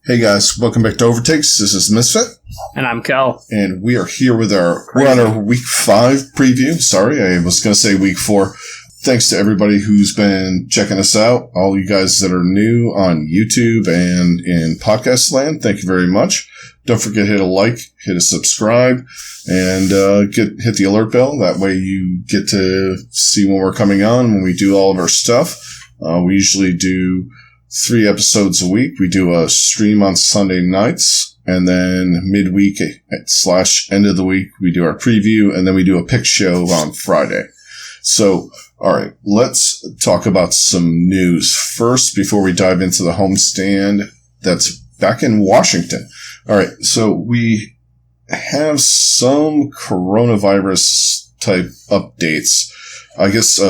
Hey guys, welcome back to OverTakes. This is Misfit. And I'm Kel. And we are here with we're on our week 5 preview. Sorry, I was going to say week 4. Thanks to everybody who's been checking us out. All you guys that are new on YouTube and in podcast land, thank you very much. Don't forget to hit a like, hit a subscribe, and hit the alert bell. That way you get to see when we're coming on, when we do all of our stuff. We usually do 3 episodes a week. We do a stream on Sunday nights, and then midweek / end of the week, we do our preview, and then we do a pick show on Friday. So, all right, let's talk about some news first before we dive into the homestand that's back in Washington. All right, so we have some coronavirus type updates. I guess,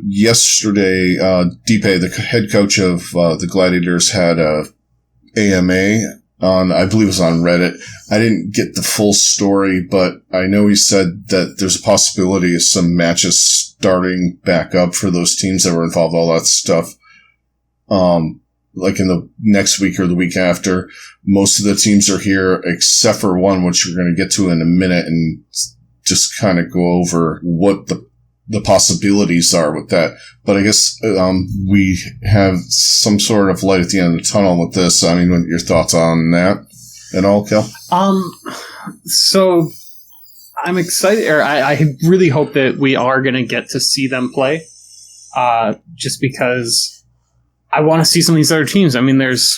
yesterday, Deepe, the head coach of the Gladiators, had a AMA on, I believe it was on Reddit. I didn't get the full story, but I know he said that there's a possibility of some matches starting back up for those teams that were involved, all that stuff. Like in the next week or the week after. Most of the teams are here except for one, which we're going to get to in a minute, and just kind of go over what the possibilities are with that. But I guess we have some sort of light at the end of the tunnel with this. I mean, what your thoughts on that at all, Kel? So I'm excited, or I really hope that we are going to get to see them play, just because I want to see some of these other teams. I mean, there's,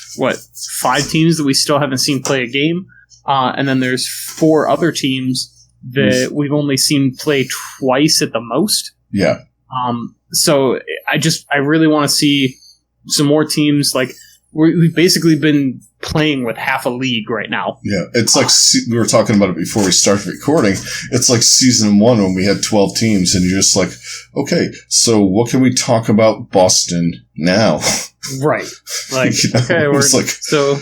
5 teams that we still haven't seen play a game, and then there's 4 other teams that we've only seen play twice at the most. Yeah. So I really want to see some more teams. Like, we've basically been playing with half a league right now. Yeah. It's like, we were talking about it before we started recording. It's like season 1 when we had 12 teams, and you're just like, okay, so what can we talk about Boston now? Right. Like, okay, so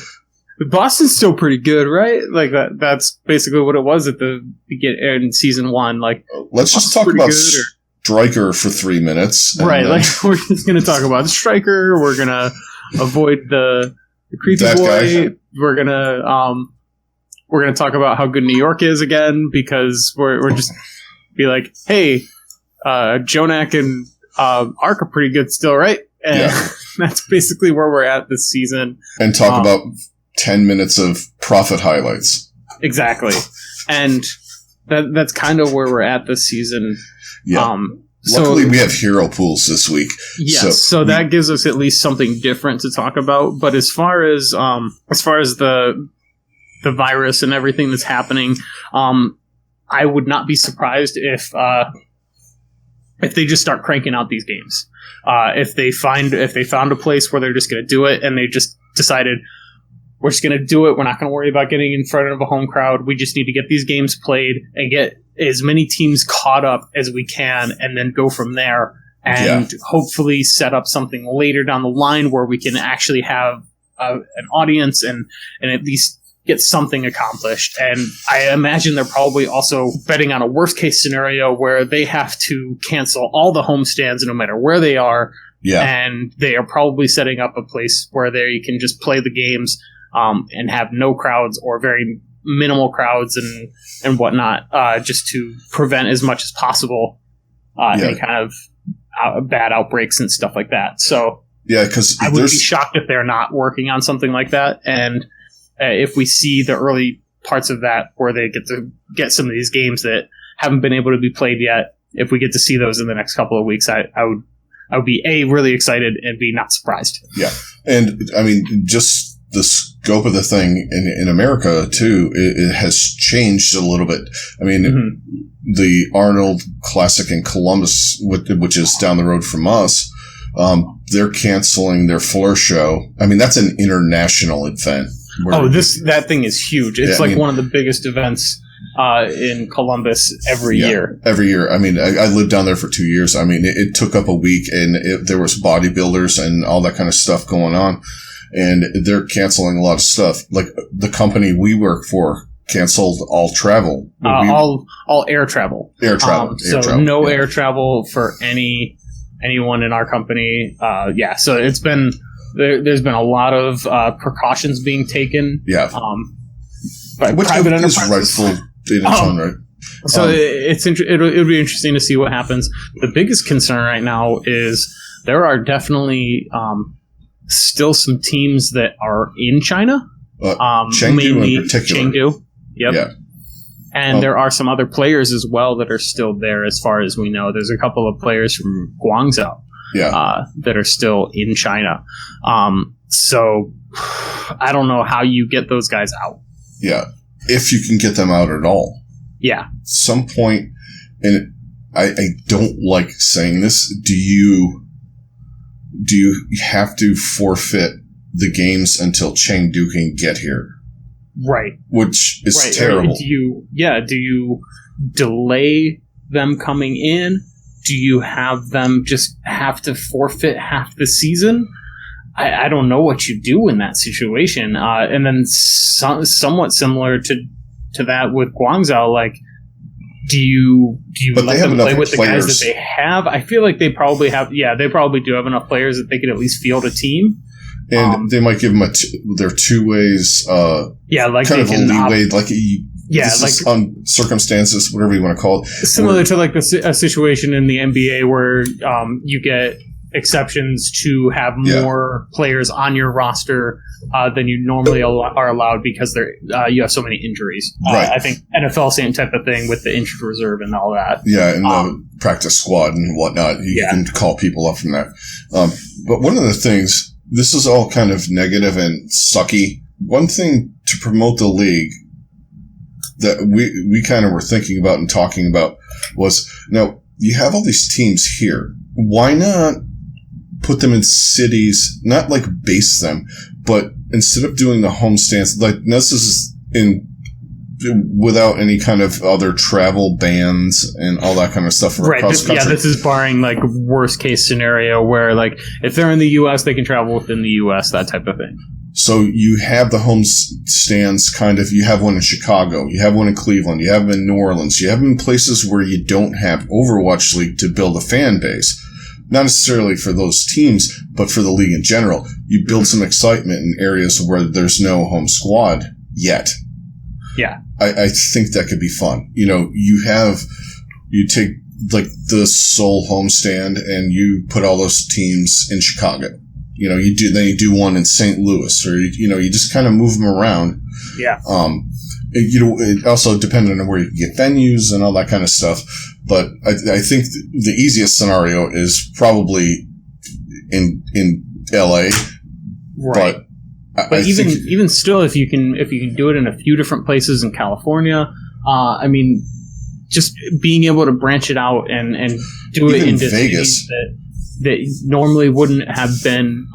Boston's still pretty good, right? Like that's basically what it was at the beginning in season 1. Like, let's just talk about Striker for 3 minutes. Right. Like, we're just going to talk about Striker. We're going to avoid the creepy boy. Guy. We're going to talk about how good New York is again, because we're just be like, hey, Jonak and Ark are pretty good still, right? And yeah. That's basically where we're at this season. And talk about 10 minutes of profit highlights. Exactly. And that's kind of where we're at this season. Yeah. Luckily, we have hero pools this week. Yes, so that gives us at least something different to talk about. But as far as the virus and everything that's happening, I would not be surprised if they just start cranking out these games. If they found a place where they're just going to do it, and they just decided, we're just going to do it. We're not going to worry about getting in front of a home crowd. We just need to get these games played and get as many teams caught up as we can, and then go from there, and hopefully set up something later down the line where we can actually have an audience and at least get something accomplished. And I imagine they're probably also betting on a worst case scenario where they have to cancel all the homestands no matter where they are. Yeah. And they are probably setting up a place where they can just play the games and have no crowds or very minimal crowds and whatnot, just to prevent as much as possible any kind of bad outbreaks and stuff like that. So yeah, because I would be shocked if they're not working on something like that. And if we see the early parts of that where they get some of these games that haven't been able to be played yet, if we get to see those in the next couple of weeks, I would be really excited and be not surprised. Yeah, and I mean, just the scope of the thing in America too, it has changed a little bit. I mean, the Arnold Classic in Columbus, which is down the road from us, they're canceling their floor show. I mean, that's an international event. That thing is huge. It's one of the biggest events in Columbus every year. Every year. I mean, I lived down there for 2 years. I mean, it took up a week, and there was bodybuilders and all that kind of stuff going on. And they're canceling a lot of stuff. Like, the company we work for canceled all travel. All air travel. Air travel. No air travel for anyone in our company. So it's been there's been a lot of precautions being taken. Yeah. By Which private is enterprises. rightful in its own right. So it'll be interesting to see what happens. The biggest concern right now is there are definitely still some teams that are in China. Chengdu mainly in particular. Chengdu. Yep. Yeah. And there are some other players as well that are still there, as far as we know. There's a couple of players from Guangzhou that are still in China. So I don't know how you get those guys out. Yeah, if you can get them out at all. Yeah. At some point, and I don't like saying this, do you have to forfeit the games until Chengdu can get here? Right. Which is terrible. Right. Do you delay them coming in? Do you have them just have to forfeit half the season? I don't know what you do in that situation. And then somewhat similar to that with Guangzhou, like, do you let them play with the guys that they have? I feel like they probably have. Yeah, they probably do have enough players that they could at least field a team. And they might give them their 2 ways. Like kind of a leeway, like on circumstances, whatever you want to call it. Similar to like a situation in the NBA where you get exceptions to have more players on your roster than you normally are allowed because you have so many injuries. Right. I think NFL same type of thing with the injured reserve and all that. Yeah, and the practice squad and whatnot. You can call people up from that. But one of the things. This is all kind of negative and sucky. One thing to promote the league that we kind of were thinking about and talking about was, now, you have all these teams here. Why not put them in cities, not like base them, but instead of doing the homestands, like this is without any kind of other travel bans and all that kind of stuff across the country. This is barring like worst case scenario where like if they're in the U.S. they can travel within the U.S., that type of thing. So you have the home stands kind of, you have one in Chicago, you have one in Cleveland, you have them in New Orleans, you have them in places where you don't have Overwatch League to build a fan base. Not necessarily for those teams, but for the league in general. You build some excitement in areas where there's no home squad yet. Yeah. I think that could be fun. You know, you take like the Seoul homestand and you put all those teams in Chicago. You know, then you do one in St. Louis, or, you know, you just kind of move them around. Yeah. It also depending on where you can get venues and all that kind of stuff. But I think the easiest scenario is probably in LA. Right. But even still, if you can do it in a few different places in California, I mean, just being able to branch it out and do it in Vegas that normally wouldn't have been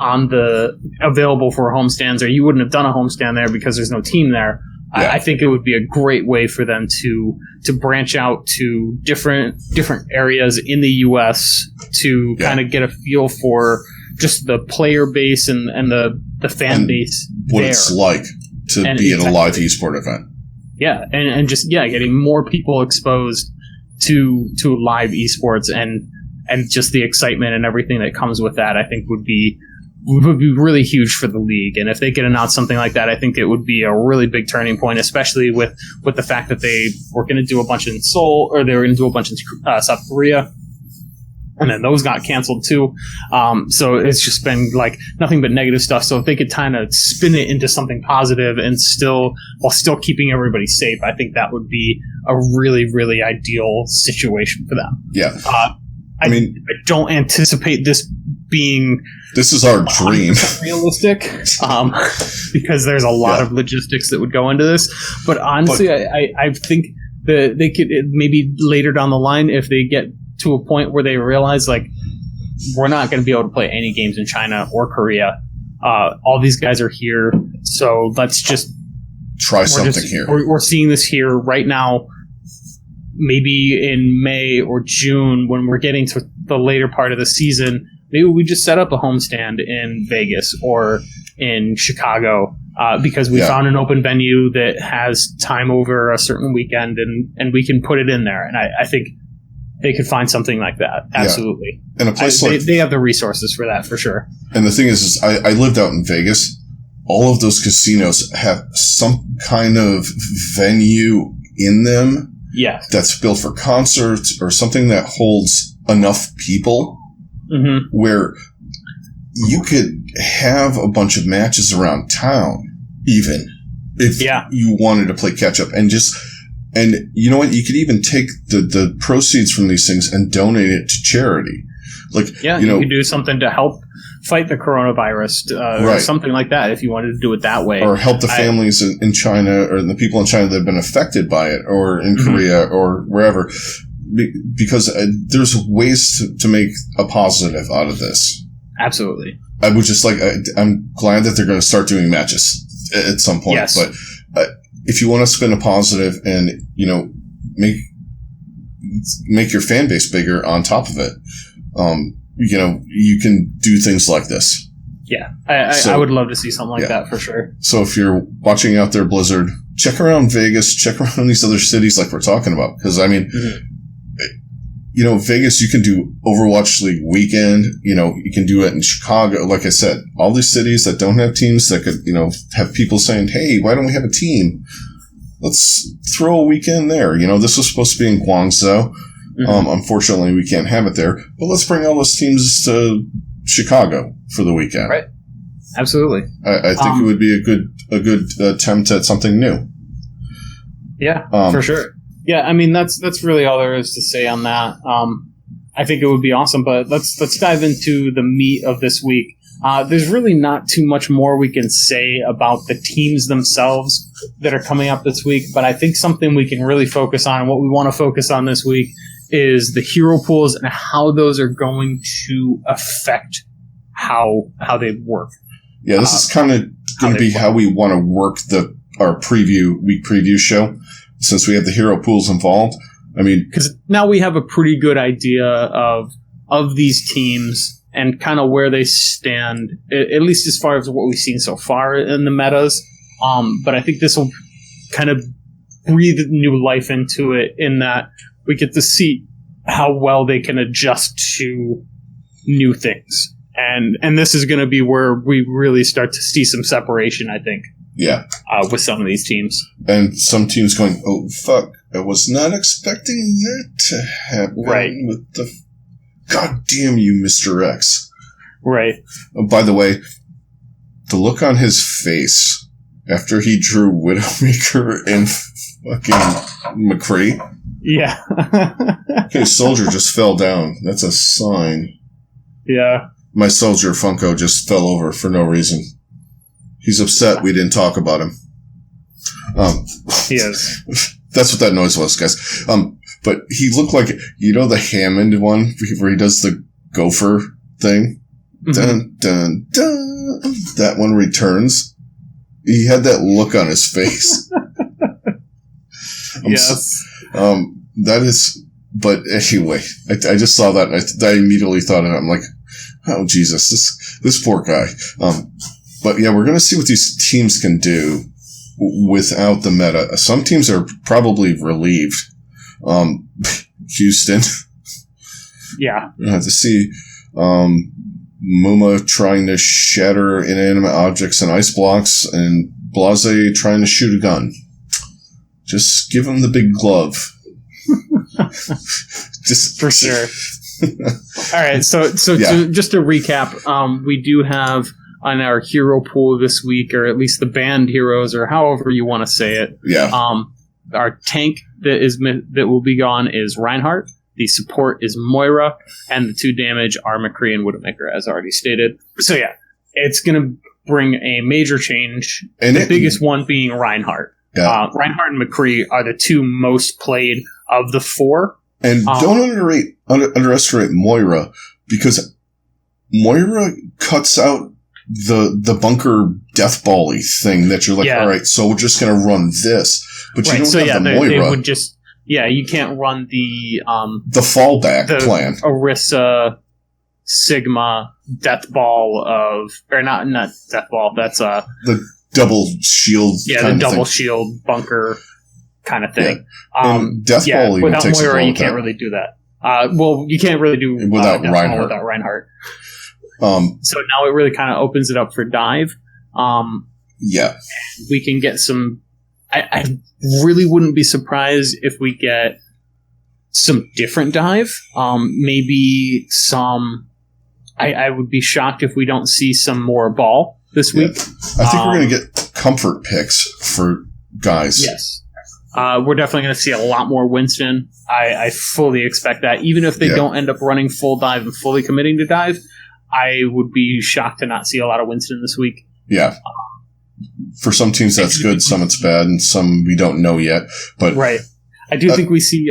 available for homestands, or you wouldn't have done a homestand there because there's no team there. Yeah. I think it would be a great way for them to branch out to different areas in the U.S. to kind of get a feel for just the player base and the fan base what there. It's like to be at a live esport event. Yeah, and just getting more people exposed to live esports and just the excitement and everything that comes with that, I think would be really huge for the league. And if they could announce something like that, I think it would be a really big turning point, especially with the fact that they were going to do a bunch in Seoul, or they were going to do a bunch in South Korea. And then those got canceled too. So it's just been like nothing but negative stuff. So if they could kind of spin it into something positive and while still keeping everybody safe, I think that would be a really, really ideal situation for them. Yeah. I don't anticipate this being. This is our dream. Realistic, because there's a lot of logistics that would go into this. But honestly, I think that they could maybe later down the line, if they get to a point where they realize, like, we're not going to be able to play any games in China or Korea. All these guys are here, so let's just try something here. We're seeing this here right now. Maybe in May or June, when we're getting to the later part of the season, maybe we just set up a homestand in Vegas or in Chicago because we found an open venue that has time over a certain weekend, and we can put it in there. And I think they could find something like that. Absolutely. Yeah. And a place they have the resources for that, for sure. And the thing is I lived out in Vegas. All of those casinos have some kind of venue in them. Yeah. That's built for concerts or something that holds enough people where you could have a bunch of matches around town, even if you wanted to play catch up and you know what? You could even take the proceeds from these things and donate it to charity. Like, you could do something to help fight the coronavirus or something like that if you wanted to do it that way. Or help the families in China or the people in China that have been affected by it or in Korea or wherever. Because there's ways to make a positive out of this. Absolutely. I would just I'm glad that they're going to start doing matches at some point. Yes. But if you want to spin a positive and, make your fan base bigger on top of it, you can do things like this. Yeah. I would love to see something like that for sure. So if you're watching out there, Blizzard, check around Vegas, check around these other cities like we're talking about. Because, Vegas, you can do Overwatch League weekend. You can do it in Chicago. Like I said, all these cities that don't have teams that could, have people saying, hey, why don't we have a team? Let's throw a weekend there. This was supposed to be in Guangzhou. Unfortunately, we can't have it there. But let's bring all those teams to Chicago for the weekend. Right. Absolutely. I think it would be a good attempt at something new. Yeah, for sure. Yeah, that's really all there is to say on that. I think it would be awesome, but let's dive into the meat of this week. There's really not too much more we can say about the teams themselves that are coming up this week, but I think something we can really focus on, and what we want to focus on this week, is the hero pools and how those are going to affect how they work. Yeah, this is kind of going to be how we want to work our week preview show, since we have the hero pools involved. Because now we have a pretty good idea of these teams and kind of where they stand, at least as far as what we've seen so far in the metas. But I think this will kind of breathe new life into it, in that we get to see how well they can adjust to new things. And this is going to be where we really start to see some separation, I think. Yeah. With some of these teams. And some teams going, oh, fuck, I was not expecting that to happen. Right. With the... God damn you, Mr. X. Right. Oh, by the way, the look on his face after he drew Widowmaker and fucking McCree. Yeah. Okay, Soldier just fell down. That's a sign. Yeah. My Soldier Funko just fell over for no reason. He's upset we didn't talk about him. He is. That's what that noise was, guys. But he looked like, the Hammond one where he does the gopher thing. Dun, dun, dun. That one returns. He had that look on his face. Yes. That is, but anyway, I just saw that and I immediately thought of it. I'm like, oh, Jesus, this poor guy. But yeah, we're going to see what these teams can do without the meta. Some teams are probably relieved. Houston. Yeah. You have to see Muma trying to shatter inanimate objects and ice blocks, and Blase trying to shoot a gun. Just give him the big glove. Just for sure. All right, so just to recap, we do have on our hero pool this week, or at least the banned heroes, or however you want to say it. Yeah. Our tank that will be gone is Reinhardt. The support is Moira, and the 2 damage are McCree and Widowmaker, as already stated. So yeah, it's going to bring a major change. And the biggest one being Reinhardt. Yeah. Reinhardt and McCree are the 2 most played of the 4. And don't underestimate Moira, because Moira cuts out the bunker death ball-y thing that you're like, all right, so we're just going to run this. But you don't have the Moira. They would just, you can't run the fallback plan. Orisa Sigma death ball or not death ball. That's the double shield. Yeah, the double shield bunker kind of thing. Yeah. Death ball even without takes Moira, you time. can't really do that. Well, you can't really do without Reinhardt. So now it really kind of opens it up for dive. Yeah. We can get some... I really wouldn't be surprised if we get some different dive. Maybe some... I would be shocked if we don't see some more ball this week. I think we're going to get comfort picks for guys. Yes. We're definitely going to see a lot more Winston. I fully expect that. Even if they don't end up running full dive and fully committing to dive, I would be shocked to not see a lot of Winston this week. Yeah. For some teams, that's good. Some it's bad, and some we don't know yet. But right. I do think we see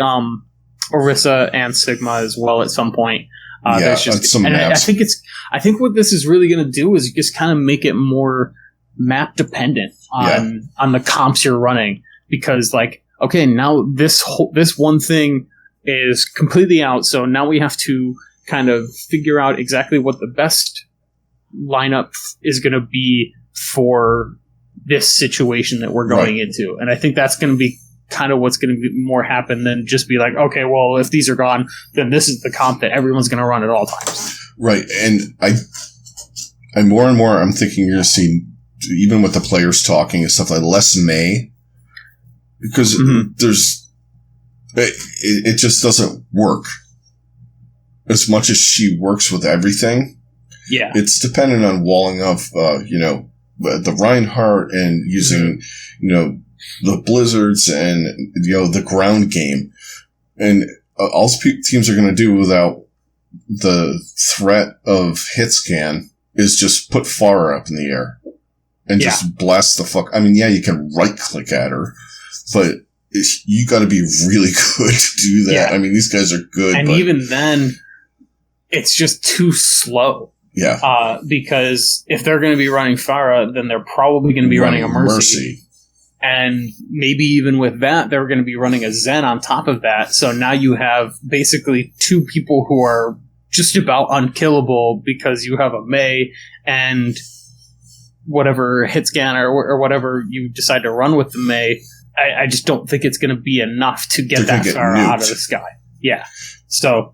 Orisa and Sigma as well at some point. There's just some maps. I think what this is really going to do is just kind of make it more map dependent on the comps you're running, because okay, now this one thing is completely out, so now we have to kind of figure out exactly what the best lineup is going to be for this situation that we're going into. And I think that's going to be kind of what's going to be more happen than just be like, okay, well, if these are gone, then this is the comp that everyone's going to run at all times. Right. And I'm more and more, I'm thinking you're going to see, even with the players talking and stuff, like less May, because it just doesn't work as much as she works with everything. Yeah. It's dependent on walling off, the Reinhardt and using, the blizzards and, the ground game. And all teams are going to do without the threat of hit scan is just put Farah up in the air and just blast the fuck. I mean, you can right click at her, but you got to be really good to do that. Yeah. I mean, these guys are good. And even then, it's just too slow. Yeah. Because if they're going to be running Farah, then they're probably going to be running a Mercy. And maybe even with that, they're going to be running a Zen on top of that. So now you have basically two people who are just about unkillable because you have a Mei and whatever hit scan or whatever you decide to run with the Mei. I just don't think it's going to be enough to get that Farah out of the sky. Yeah. So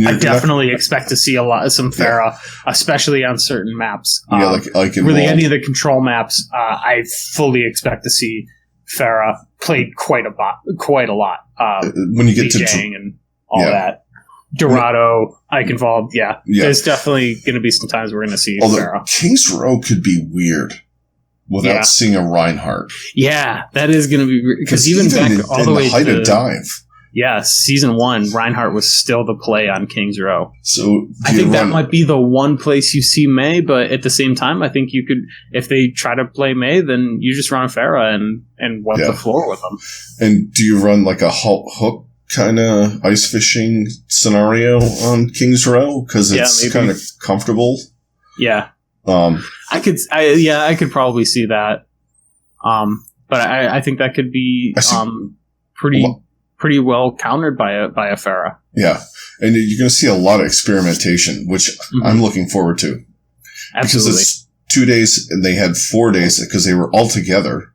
I definitely expect to see some Farah, especially on certain maps. Like in really any of the control maps. I fully expect to see Farah played quite a lot. When you get to Jang and all that, Dorado, Ike involved. Yeah, there's definitely going to be some times we're going to see Farah. King's Row could be weird without seeing a Reinhardt. Yeah, that is going to be because even back all the way height of dive. Yeah, season 1, Reinhardt was still the play on King's Row. So I think that might be the one place you see Mei, but at the same time, I think you could, if they try to play Mei, then you just run Farah and wipe the floor with them. And do you run like a hook kind of ice fishing scenario on King's Row? Because it's kind of comfortable. Yeah. I could probably see that. But I think that could be pretty well countered by a Farah. Yeah. And you're going to see a lot of experimentation, which I'm looking forward to. Absolutely. Because it's 2 days and they had 4 days because they were all together.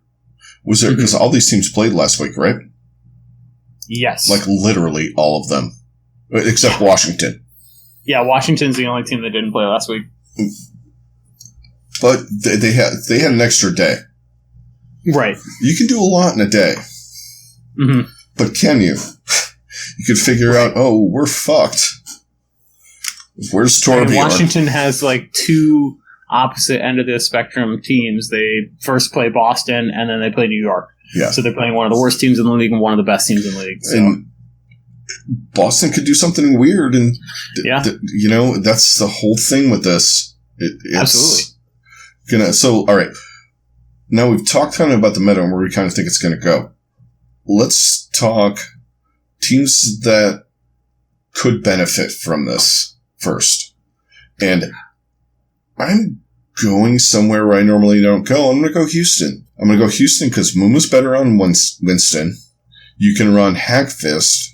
Was there, because all these teams played last week, right? Yes. Like literally all of them. Except Washington. Yeah, Washington's the only team that didn't play last week. But they had an extra day. Right. You can do a lot in a day. Mm-hmm. But can you? You could figure out, we're fucked. Where's Torbjorn? Washington has like two opposite end of the spectrum teams. They first play Boston and then they play New York. Yeah. So they're playing one of the worst teams in the league and one of the best teams in the league. So. And Boston could do something weird. And, that's the whole thing with this. Absolutely. So, all right. Now we've talked kind of about the meta and where we kind of think it's going to go. Let's talk teams that could benefit from this first. And I'm going somewhere where I normally don't go. I'm going to go Houston. I'm going to go Houston because Muma's better on Winston. You can run Hackfist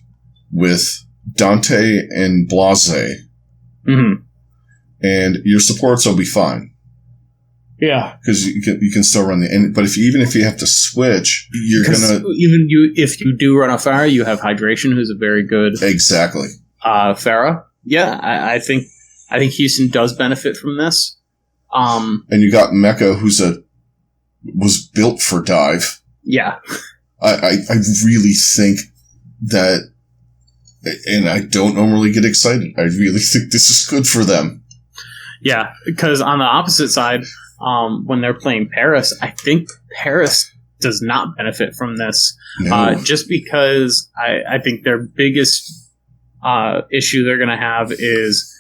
with Dante and Blase. Mm-hmm. And your supports will be fine. Yeah, because you can still run but even if you have to switch, you're gonna if you do run a Farah, you have Hydration, who's a very good exactly Farah. Yeah, I think Houston does benefit from this. And you got Mecha, was built for dive. Yeah, I really think that, and I don't normally get excited. I really think this is good for them. Yeah, because on the opposite side, when they're playing Paris, I think Paris does not benefit from this. No. Just because I think their biggest issue they're going to have is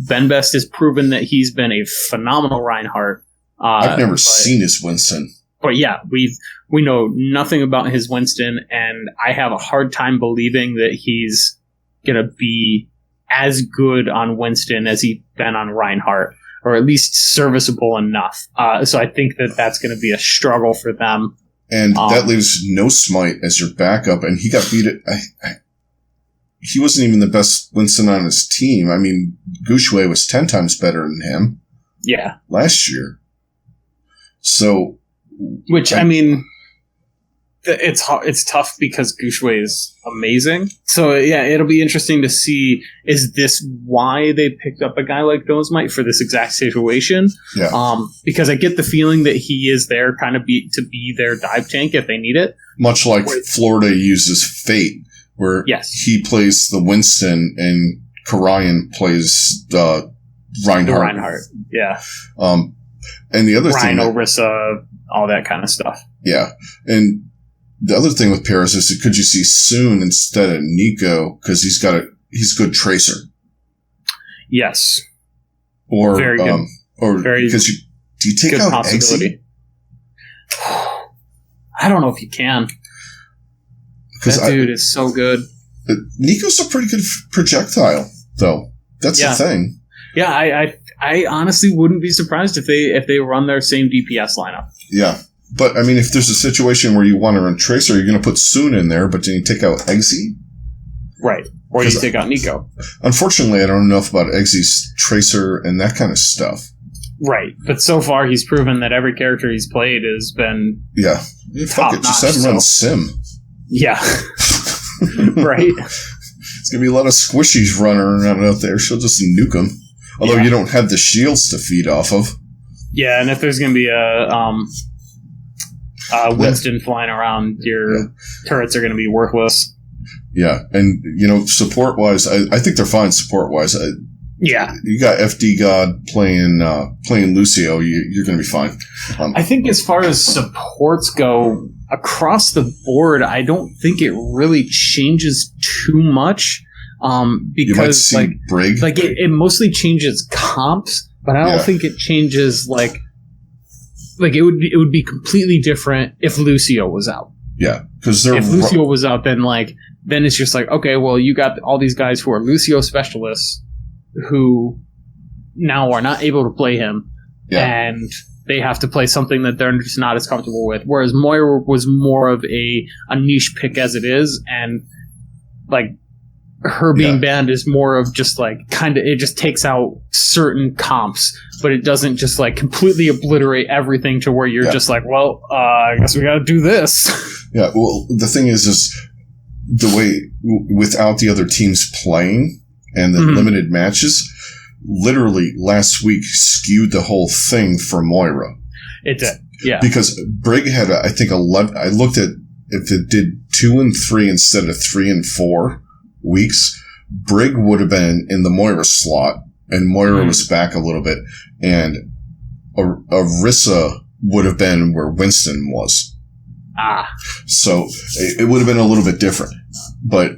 Ben Best has proven that he's been a phenomenal Reinhardt. I've never seen his Winston. But yeah, we know nothing about his Winston, and I have a hard time believing that he's going to be as good on Winston as he's been on Reinhardt, or at least serviceable enough. So I think that's going to be a struggle for them. And that leaves No Smite as your backup, and he got beat he wasn't even the best Winston on his team. I mean, Gouchouet was 10 times better than him. Yeah. Last year. So... Which, I mean, it's tough because Gouchouet is amazing. So, yeah, it'll be interesting to see, is this why they picked up a guy like Nosmite for this exact situation? Yeah. Because I get the feeling that he is there kind of to be their dive tank if they need it. Much like Florida uses Fate, where he plays the Winston and Karayan plays Reinhardt. Yeah. And the other thing... Orisa, all that kind of stuff. Yeah. And the other thing with Paris is, could you see Soon instead of Nico? Because he's good tracer. Yes. Or very good. Or very because do you take out Eggsy? I don't know if you can. That dude is so good. Nico's a pretty good projectile, though. That's the thing. Yeah, I honestly wouldn't be surprised if they run their same DPS lineup. Yeah. But, I mean, if there's a situation where you want to run Tracer, you're going to put Soon in there, but then you take out Eggsy? Right. Or you take out Nico. Unfortunately, I don't know enough about Eggsy's Tracer and that kind of stuff. Right. But so far, he's proven that every character he's played has been fuck it. Just have him run Sim. Yeah. Right. It's going to be a lot of squishies running around out there. She'll just nuke them. Although you don't have the shields to feed off of. Yeah, and if there's going to be a Winston flying around, your turrets are going to be worthless. Yeah, and, support-wise, I think they're fine support-wise. Yeah. You got FD God playing Lucio, you're going to be fine. I think as far as supports go, across the board, I don't think it really changes too much. Because Brig. It mostly changes comps, but I don't think it changes it would be completely different if Lucio was out. Yeah, because if Lucio was out, then it's just okay, well, you got all these guys who are Lucio specialists who now are not able to play him, and they have to play something that they're just not as comfortable with. Whereas Moira was more of a niche pick as it is, and her being banned is more of just it just takes out certain comps, but it doesn't just completely obliterate everything to where you're just well, I guess we got to do this. Yeah, well, the thing is the way without the other teams playing and the limited matches, literally last week skewed the whole thing for Moira. It did, yeah. Because Brig had, I think, 11. I looked at if it did 2 and 3 instead of 3 and 4 weeks, Brig would have been in the Moira slot, and Moira was back a little bit, and Orisa would have been where Winston was. So it would have been a little bit different. But,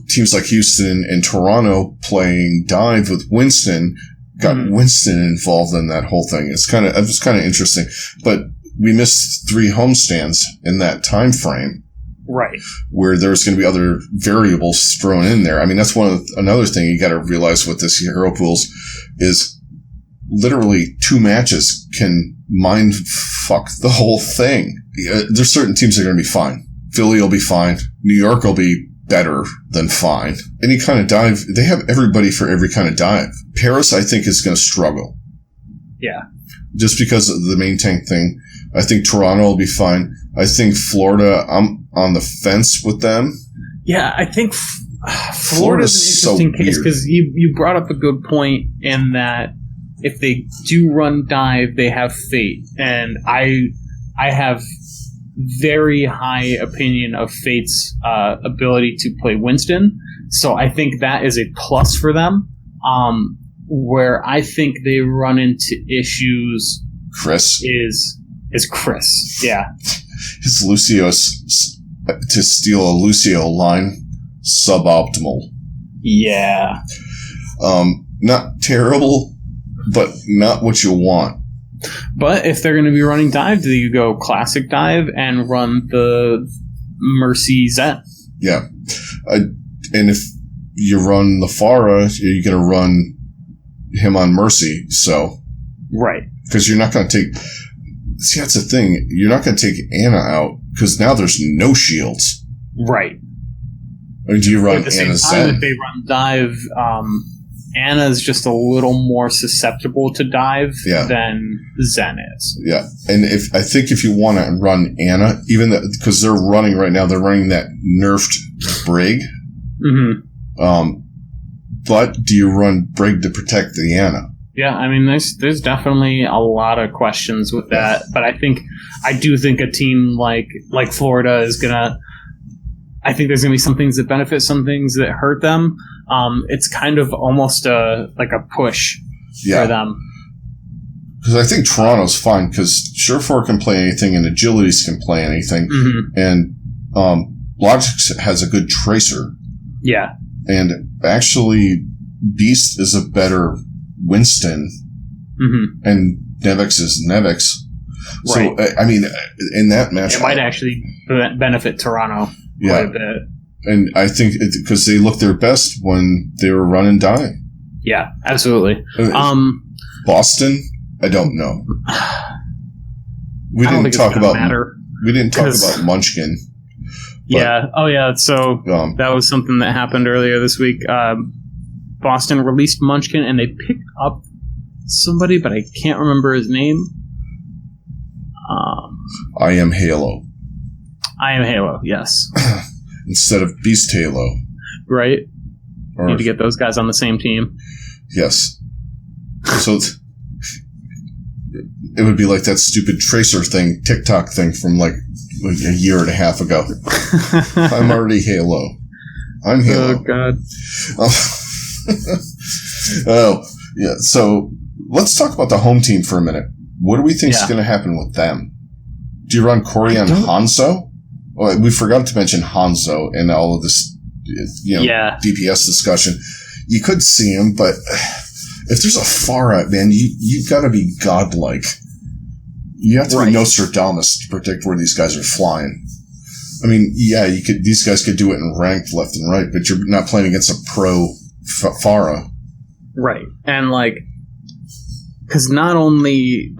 teams like Houston and Toronto playing dive with Winston got Winston involved in that whole thing. It was kind of interesting. But we missed 3 homestands in that time frame. Right. Where there's going to be other variables thrown in there. I mean, that's another thing you got to realize with this hero pools is literally 2 matches can mind fuck the whole thing. There's certain teams that are going to be fine. Philly will be fine. New York will be better than fine. Any kind of dive, they have everybody for every kind of dive. Paris, I think, is going to struggle. Yeah. just because of the main tank thing. I think Toronto will be fine. I think Florida, I'm on the fence with them. Yeah, I think Florida's an interesting case because you brought up a good point in that if they do run dive, they have Fate, and I have very high opinion of Fate's ability to play Winston, so I think that is a plus for them. Where I think they run into issues, Chris is Chris. Yeah, his Lucio's to steal a Lucio line suboptimal. Yeah, not terrible, but not what you want. But if they're going to be running dive, do you go classic dive and run the Mercy Zet? Yeah, and if you run the Farah, you're going to run him on Mercy. So right, because you're not going to take. See, that's the thing. You're not going to take Anna out because now there's no shields. Right. Or do you run at the same Anna time, Zen? if they run dive, Anna's just a little more susceptible to dive than Zen is. Yeah, and if you want to run Anna, even because they're running right now, they're running that nerfed Brig. Mm-hmm. But do you run Brig to protect the Anna? Yeah, I mean, there's definitely a lot of questions with that, but I do think a team like Florida is gonna. I think there's gonna be some things that benefit, some things that hurt them. It's kind of almost like a push for them. Because I think Toronto's fine because Surefour can play anything and Agilities can play anything, and Logix has a good tracer. Yeah, and actually, Beast is a better Winston, and Nevix is Nevix. Right. So, I mean, in that match... It might actually benefit Toronto quite a bit. And I think because they looked their best when they were running dive. Yeah, absolutely. Boston, I don't know. We didn't talk about Munchkin. Yeah. Oh, yeah. So that was something that happened earlier this week. Boston released Munchkin, and they picked up somebody, but I can't remember his name. I am Halo. I am Halo, yes. Instead of Beast Halo. Right. Need to get those guys on the same team. Yes. So it would be like that stupid Tracer thing, TikTok thing from like a year and a half ago. I'm already Halo. I'm Halo. Oh, God. Oh, yeah. So let's talk about the home team for a minute. What do we think is going to happen with them? Do you run Corey on Hanzo? Oh, we forgot to mention Hanzo in all of this, DPS discussion. You could see him, but if there's a Farah, man, you've got to be godlike. You have to be Nostradamus to predict where these guys are flying. I mean, yeah, these guys could do it in ranked left and right, but you're not playing against a pro Farah. Right. And, because not only,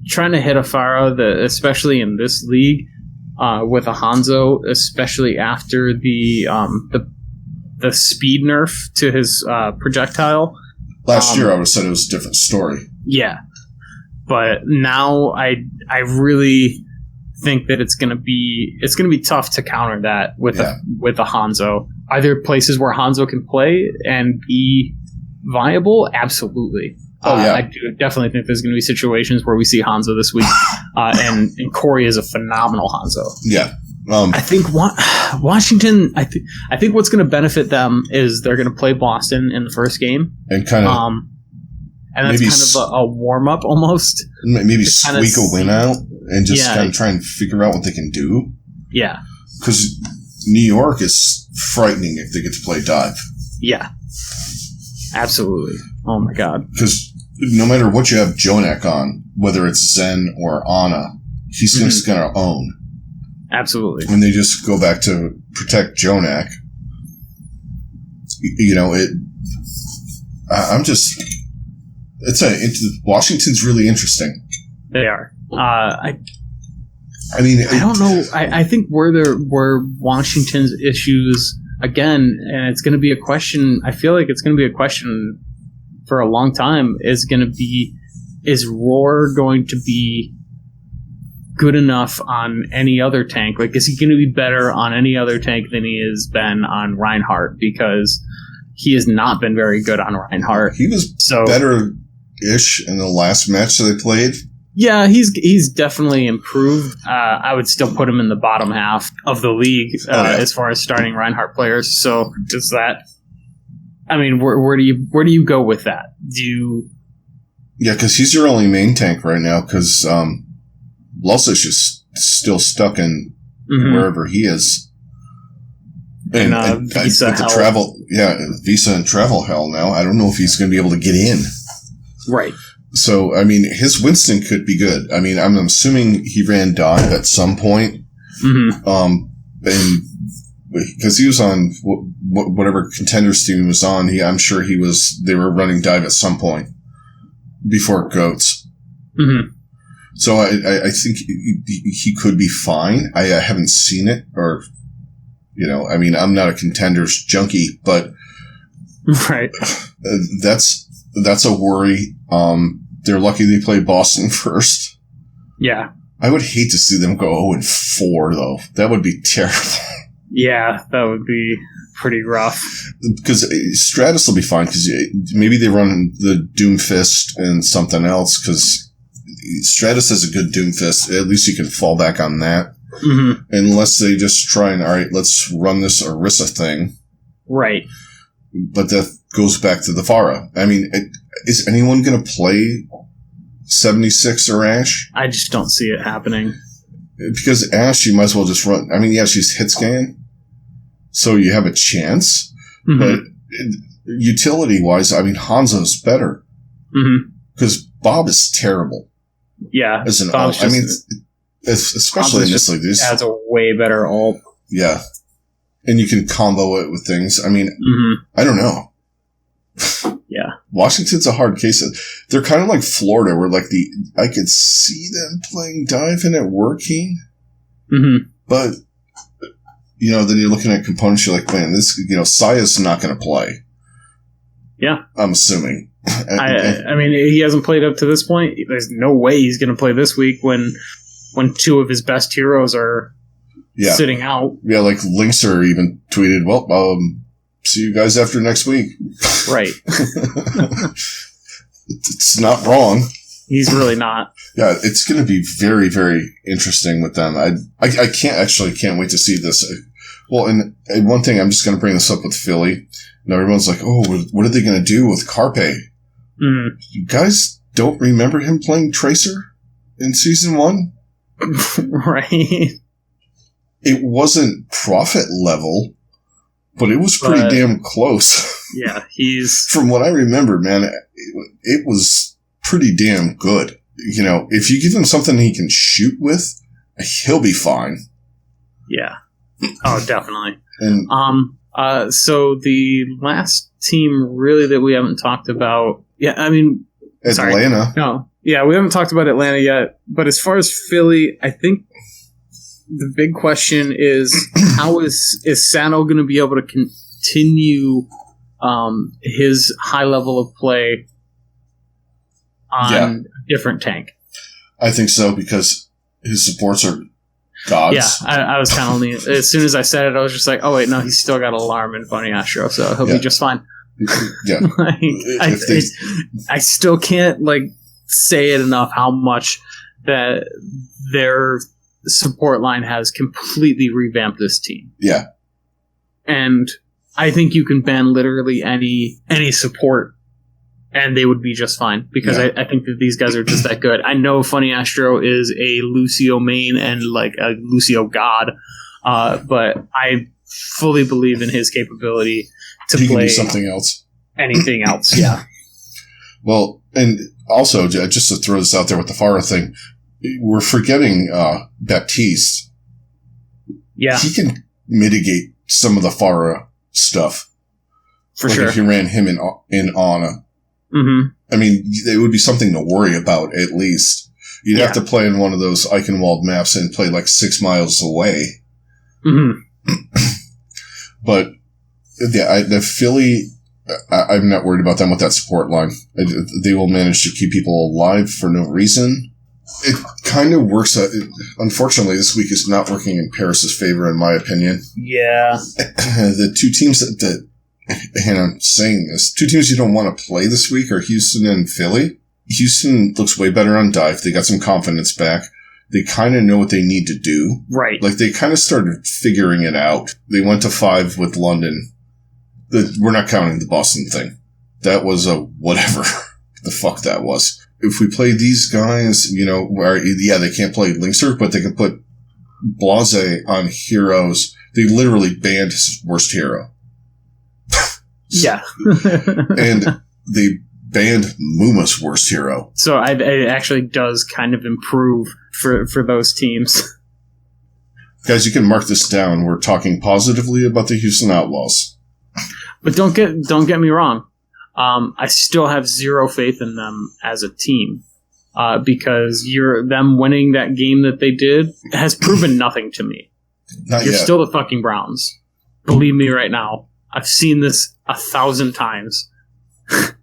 trying to hit a Farah, especially in this league, with a Hanzo, especially after the speed nerf to his projectile. Last year, I would have said it was a different story. Yeah. But now I really think that it's gonna be tough to counter that with a Hanzo. Are there places where Hanzo can play and be viable? Absolutely. I do definitely think there's going to be situations where we see Hanzo this week, and Corey is a phenomenal Hanzo. Yeah. I think Washington. I think what's going to benefit them is they're going to play Boston in the first game, and kind of, and that's kind of a warm up almost. Maybe squeak a win out and just kind of try and figure out what they can do. Yeah, because New York is frightening if they get to play dive. Yeah, absolutely. Oh my god! Because no matter what you have Jonak on, whether it's Zen or Ana, he's just going to own. Absolutely. When they just go back to protect Jonak, Washington's really interesting. They are. I don't know. I think where Washington's issues again, and it's going to be a question. I feel like it's going to be a question for a long time. Is going to be is Roar going to be good enough on any other tank? Like, is he going to be better on any other tank than he has been on Reinhardt? Because he has not been very good on Reinhardt. He was better-ish in the last match that they played. Yeah, he's definitely improved. I would still put him in the bottom half of the league as far as starting Reinhardt players. So does that? I mean, where do you go with that? Do you? Yeah, because he's your only main tank right now. Because Luscish is still stuck in wherever he is, and Visa with the travel, Visa and travel hell now. I don't know if he's going to be able to get in. Right. So, I mean, his Winston could be good. I mean, I'm assuming he ran dive at some point. And because he was on whatever Contenders team he was on, I'm sure they were running dive at some point before Goats. So I think he could be fine. I haven't seen it, or, I mean, I'm not a Contenders junkie, but right. That's a worry. They're lucky they played Boston first. Yeah. I would hate to see them go 0-4, though. That would be terrible. Yeah, that would be pretty rough. Because Stratus will be fine, because maybe they run the Doomfist and something else, because Stratus has a good Doomfist. At least you can fall back on that. Unless they just try and, all right, let's run this Orisa thing. Right. But that goes back to the Pharah. I mean, is anyone going to play 76 or Ashe? I just don't see it happening. Because Ashe, you might as well just run. I mean, yeah, she's hit scan, so you have a chance. But utility-wise, I mean, Hanzo's better. Because Bob is terrible. Yeah. As an ult. I mean, especially in this league. This has a way better ult. Yeah. And you can combo it with things. I mean, I don't know. Yeah. Washington's a hard case. They're kind of like Florida, where I could see them playing dive and it working. But, then you're looking at components, you're like, man, this, Saya's not going to play. Yeah. I'm assuming. I mean, he hasn't played up to this point. There's no way he's going to play this week when two of his best heroes are sitting out. Yeah, like Linkser even tweeted, well, see you guys after next week. Right. It's not wrong. He's really not. Yeah, it's going to be very, very interesting with them. I can't wait to see this. Well, and one thing, I'm just going to bring this up with Philly. And everyone's like, oh, what are they going to do with Carpe? You guys don't remember him playing Tracer in Season 1? Right. It wasn't profit level, but it was pretty damn close. Yeah, he's... From what I remember, man, it was pretty damn good. If you give him something he can shoot with, he'll be fine. Yeah. Oh, definitely. And, so the last team really that we haven't talked about... Yeah, I mean... Atlanta. No. Yeah, we haven't talked about Atlanta yet. But as far as Philly, I think the big question is, how is Sano going to be able to continue his high level of play on a different tank? I think so, because his supports are gods. Yeah, I was kind of leaning. As soon as I said it, I was just like, oh, wait, no, he's still got Alarm and Funny Astro, so he'll be just fine. Yeah. I still can't say it enough how much that their support line has completely revamped this team. Yeah. And I think you can ban literally any support and they would be just fine, because I think that these guys are just that good. I know Funny Astro is a Lucio main and a Lucio god, but I fully believe in his capability to play do something else. Anything else, yeah. Well, and also, just to throw this out there with the Pharah thing, we're forgetting Baptiste. Yeah. He can mitigate some of the Pharah stuff. For sure. If you ran him in Ana. I mean, it would be something to worry about, at least. You'd have to play in one of those Eichenwald maps and play 6 miles away. But, yeah, the Philly I'm not worried about them with that support line. They will manage to keep people alive for no reason. It kind of works. Unfortunately, this week is not working in Paris's favor, in my opinion. Yeah. The two teams that and I'm saying this, two teams you don't want to play this week are Houston and Philly. Houston looks way better on dive. They got some confidence back. They kind of know what they need to do. Right. Like, they kind of started figuring it out. They went to 5 with London. We're not counting the Boston thing. That was a whatever the fuck that was. If we play these guys, they can't play Linkster, but they can put Blase on heroes. They literally banned his worst hero. Yeah. And they banned Muma's worst hero. So it actually does kind of improve for those teams. Guys, you can mark this down. We're talking positively about the Houston Outlaws. But don't get me wrong. I still have zero faith in them as a team. Because them winning that game that they did has proven nothing to me. You're still the fucking Browns. Believe me right now. I've seen this 1,000 times.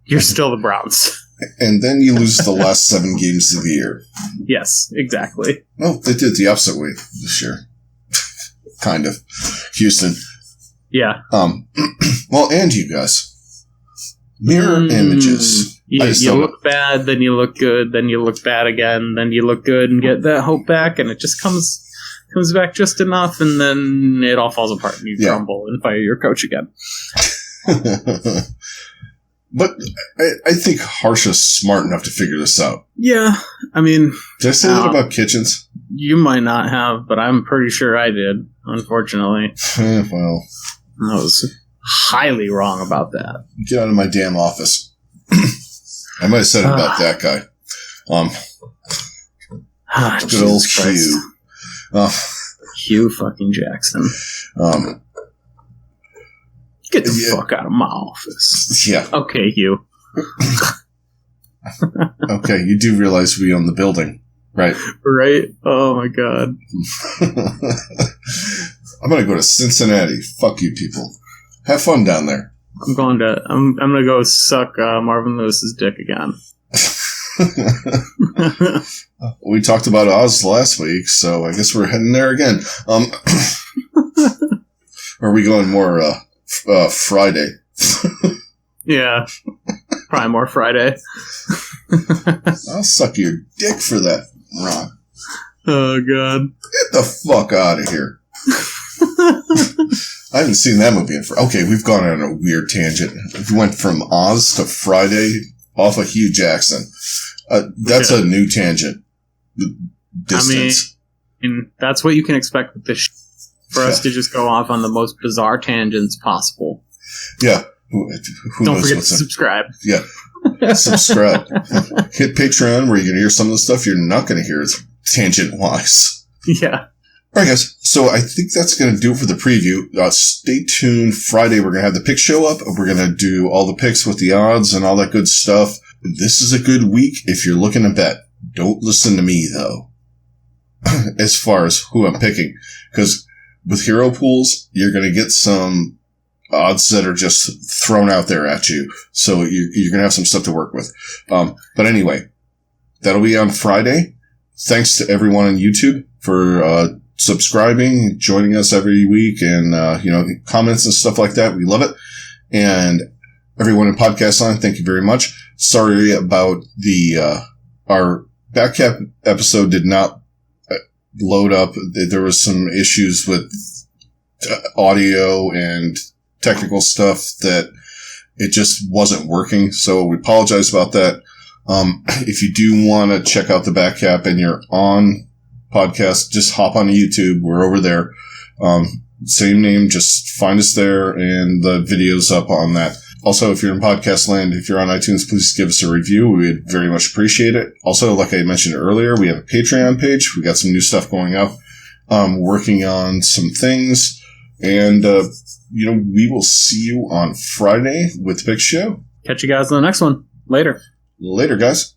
You're still the Browns. And then you lose the last 7 games of the year. Yes, exactly. Well, they did the opposite way this year. Kind of. Houston. Yeah. Well, and you guys. Mirror images. You look bad, then you look good, then you look bad again, then you look good and get that hope back, and it just comes back just enough, and then it all falls apart, and you crumble and fire your coach again. But I think Harsha's smart enough to figure this out. Yeah, I mean... Did I say that about Kitchens? You might not have, but I'm pretty sure I did, unfortunately. Well... I was highly wrong about that. Get out of my damn office. I might have said it about that guy. Good old Hugh. Hugh fucking Jackson. Get the fuck out of my office. Yeah. Okay, Hugh. Okay, you do realize we own the building, right? Right? Oh my god. I'm gonna go to Cincinnati. Fuck you people. Have fun down there. I'm gonna go suck Marvin Lewis's dick again. We talked about Oz last week, so I guess we're heading there again. Are we going more Friday? Yeah, probably more Friday. I'll suck your dick for that, Ron. Oh god, get the fuck out of here. I haven't seen that movie in okay, we've gone on a weird tangent. We went from Oz to Friday off of Hugh Jackson. That's a new tangent. Distance. I mean, that's what you can expect with this for us to just go off on the most bizarre tangents possible. Yeah. Who Don't forget to subscribe. Yeah. Subscribe. Hit Patreon where you're going to hear some of the stuff you're not going to hear tangent-wise. Yeah. All right, guys. So I think that's going to do it for the preview. Stay tuned. Friday, we're going to have the pick show up. We're going to do all the picks with the odds and all that good stuff. This is a good week if you're looking to bet. Don't listen to me, though, as far as who I'm picking. Because with hero pools, you're going to get some odds that are just thrown out there at you. So you're going to have some stuff to work with. But anyway, that'll be on Friday. Thanks to everyone on YouTube for subscribing, joining us every week, and comments and stuff like that. We love it. And everyone in podcast line, thank you very much. Sorry about our back cap episode did not load up. There was some issues with audio and technical stuff that it just wasn't working. So we apologize about that. If you do want to check out the back cap and you're on podcast, just hop on YouTube. We're over there. Same name, just find us there, and the video's up on that. Also, if you're in podcast land, if you're on iTunes, please give us a review. We would very much appreciate it. Also, like I mentioned earlier, we have a Patreon page. We got some new stuff going up. Working on some things. And, we will see you on Friday with the Big Show. Catch you guys on the next one. Later. Later, guys.